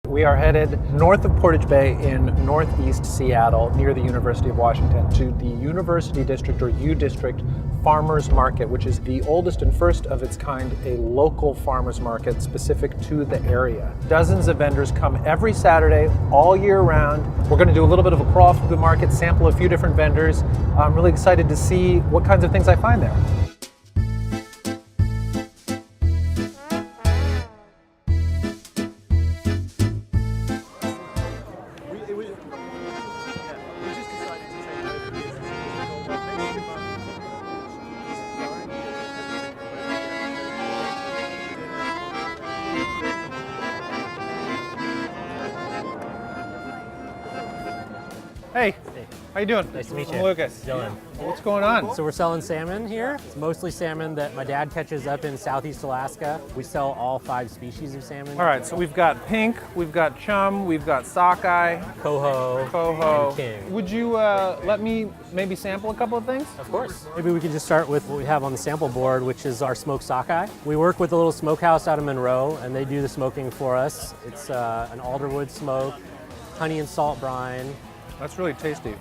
We are headed north of Portage Bay in northeast Seattle near the University of Washington to the University District or U District Farmers Market, which is the oldest and first of its kind, a local farmers market specific to the area. Dozens of vendors come every Saturday all year round. We're going to do a little bit of a crawl through the market, sample a few different vendors. I'm really excited to see what kinds of things I find there. Hey, how you doing? Nice to meet you. I'm Lucas. Dylan. What's going on? So we're selling salmon here. It's mostly salmon that my dad catches up in Southeast Alaska. We sell all 5 species of salmon. All right, so we've got pink, we've got chum, we've got sockeye, Coho, and king. Would you let me maybe sample a couple of things? Of course. Maybe we could just start with what we have on the sample board, which is our smoked sockeye. We work with a little smokehouse out of Monroe, and they do the smoking for us. It's an alderwood smoke, honey and salt brine. That's really tasty.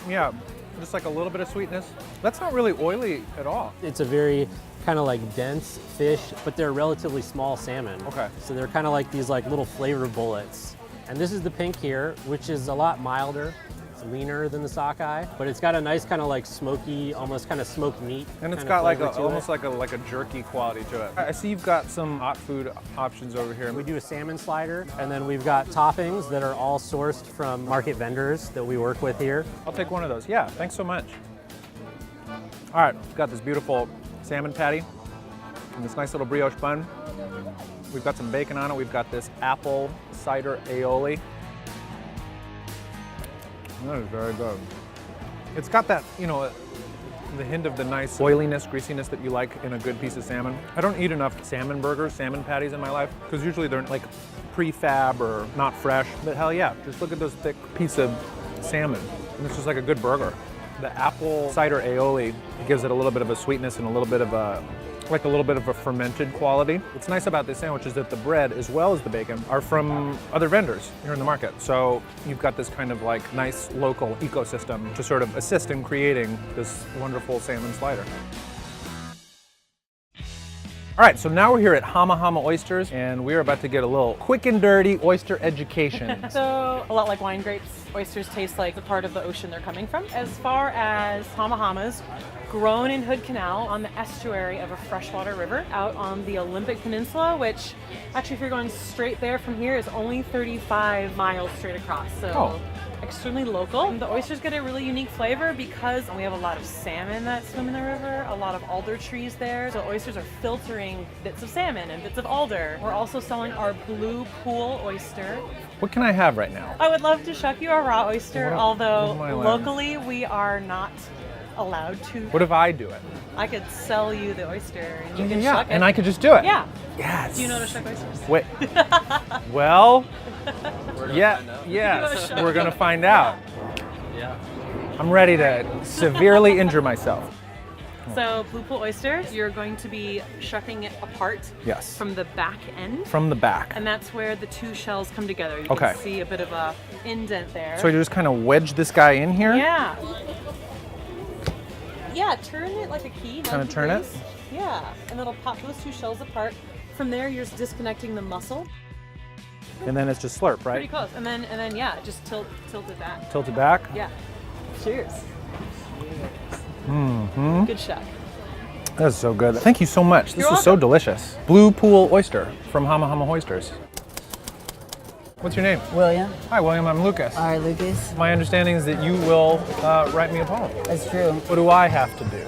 Yeah, just like a little bit of sweetness. That's not really oily at all. It's a very kind of like dense fish, but they're relatively small salmon. Okay. So they're kind of like these like little flavor bullets. And this is the pink here, which is a lot milder. It's leaner than the sockeye, but it's got a nice kind of like smoky, almost kind of smoked meat. And it's kind got of like flavor to almost it. like a jerky quality to it. I see you've got some hot food options over here. We do a salmon slider, and then we've got toppings that are all sourced from market vendors that we work with here. I'll take one of those. Yeah, thanks so much. All right, we've got this beautiful salmon patty and this nice little brioche bun. We've got some bacon on it. We've got this apple cider aioli. That is very good. It's got that, you know, the hint of the nice oiliness, greasiness that you like in a good piece of salmon. I don't eat enough salmon burgers, salmon patties in my life, because usually they're like prefab or not fresh. But hell yeah, just look at those thick piece of salmon. And it's just like a good burger. The apple cider aioli gives it a little bit of a sweetness and a little bit of a fermented quality. What's nice about this sandwich is that the bread, as well as the bacon, are from other vendors here in the market. So you've got this kind of like nice local ecosystem to sort of assist in creating this wonderful salmon slider. All right, so now we're here at Hama Hama Oysters, and we're about to get a little quick and dirty oyster education. So, a lot like wine grapes, oysters taste like the part of the ocean they're coming from. As far as Hama Hamas, grown in Hood Canal on the estuary of a freshwater river out on the Olympic Peninsula, which actually if you're going straight there from here is only 35 miles straight across. So extremely local. The oysters get a really unique flavor because we have a lot of salmon that swim in the river, a lot of alder trees there. So oysters are filtering bits of salmon and bits of alder. We're also selling our blue pool oyster. What can I have right now? I would love to shuck you a raw oyster, although what am I allowed? locally we are not allowed to. What if I do it? I could sell you the oyster and you can Yeah, shuck it. and I could just do it. Yeah. Yes. Do you know how to shuck oysters? Wait. Well, yes, we're gonna find out. Yeah. I'm ready to severely injure myself. So blue pool oysters, you're going to be shucking it apart Yes. from the back end. From the back. And that's where the two shells come together. You Okay. can see a bit of a indent there. So you just kind of wedge this guy in here? Yeah. Yeah, turn it like a key. Kinda 90 turn it? degrees. Yeah, and it'll pop those two shells apart. From there, you're just disconnecting the muscle. And then it's just slurp, Pretty right? close. And then yeah, just tilt it back. Tilt it back. Yeah. Cheers. Mm-hmm. Good shuck. That's so good. Thank you so much. This You're was so welcome. delicious. Blue pool oyster from Hama Hama Oysters. What's your name? William. Hi, William. I'm Lucas. All right, Lucas. My understanding is that you will write me a poem. That's true. What do I have to do?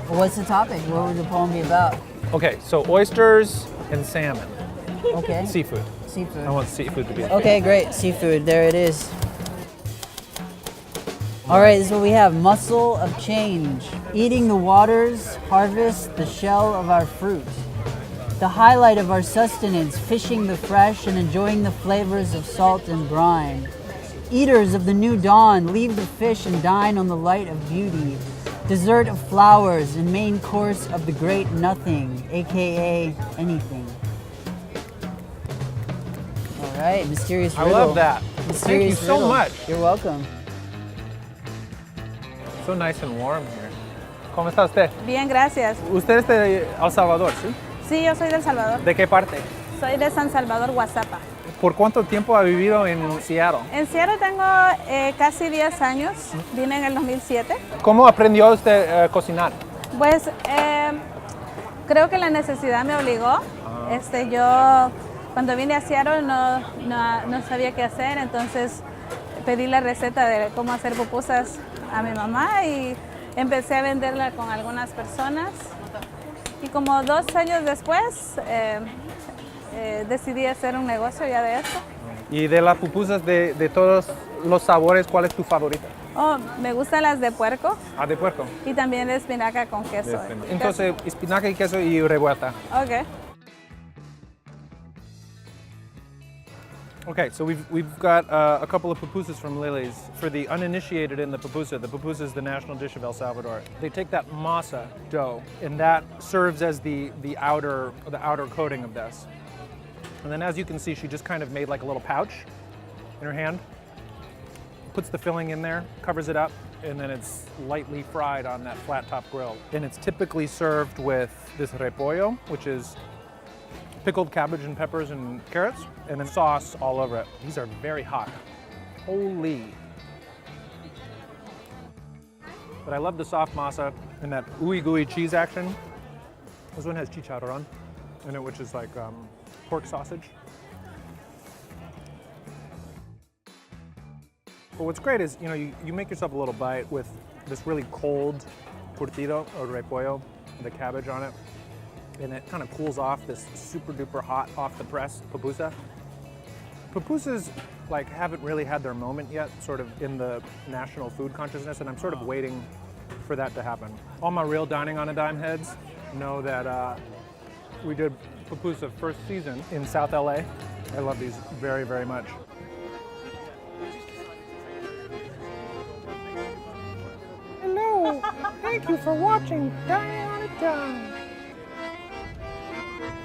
What's the topic? What would the poem be about? Okay, so oysters and salmon. Okay. Seafood. Seafood. I want seafood to be the Okay, great. Seafood. There it is. All right, this is what we have. Muscle of change. Eating the waters, harvest the shell of our fruit. The highlight of our sustenance, fishing the fresh and enjoying the flavors of salt and brine. Eaters of the new dawn, leave the fish and dine on the light of beauty. Dessert of flowers and main course of the great nothing, aka anything. All right, mysterious I riddle. love that. Thank you Mysterious so riddle. much. You're welcome. So nice and warm here. ¿Cómo está usted? Bien, gracias. Usted es de El Salvador, ¿sí? Sí, yo soy del Salvador. ¿De qué parte? Soy de San Salvador, Guazapa. ¿Por cuánto tiempo ha vivido en Seattle? En Seattle tengo casi 10 años. Vine en el 2007. ¿Cómo aprendió usted a cocinar? Pues creo que la necesidad me obligó. Yo cuando vine a Seattle no sabía qué hacer, entonces pedí la receta de cómo hacer pupusas a mi mamá y empecé a venderla con algunas personas. Y como 2 años después decidí hacer un negocio ya de esto. Y de las pupusas de todos los sabores, ¿cuál es tu favorita? Oh, me gustan las de puerco Ah, de puerco. y también de espinaca con queso. Entonces, espinaca y queso y revuelta. Ok. Okay, so we've got a couple of pupusas from Lily's. For the uninitiated in the pupusa is the national dish of El Salvador. They take that masa dough, and that serves as the outer coating of this. And then, as you can see, she just kind of made like a little pouch in her hand. Puts the filling in there, covers it up, and then it's lightly fried on that flat top grill. And it's typically served with this repollo, which is pickled cabbage and peppers and carrots, and then sauce all over it. These are very hot. Holy. But I love the soft masa and that ooey gooey cheese action. This one has chicharrón in it, which is like pork sausage. But what's great is, you make yourself a little bite with this really cold curtido or repollo, the cabbage on it. And it kind of cools off this super duper hot off the press pupusa. Pupusas haven't really had their moment yet, sort of in the national food consciousness, and I'm sort of waiting for that to happen. All my real Dining on a Dime heads know that we did pupusa first season in South LA. I love these very, very much. Hello, thank you for watching Dining on a Dime.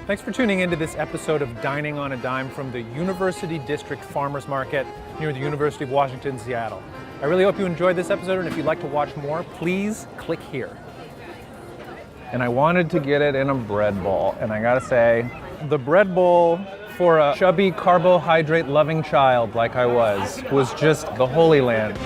Thanks for tuning into this episode of Dining on a Dime from the University District Farmers Market near the University of Washington, Seattle. I really hope you enjoyed this episode, and if you'd like to watch more, please click here. And I wanted to get it in a bread bowl, and I gotta say, the bread bowl for a chubby, carbohydrate-loving child like I was just the Holy Land.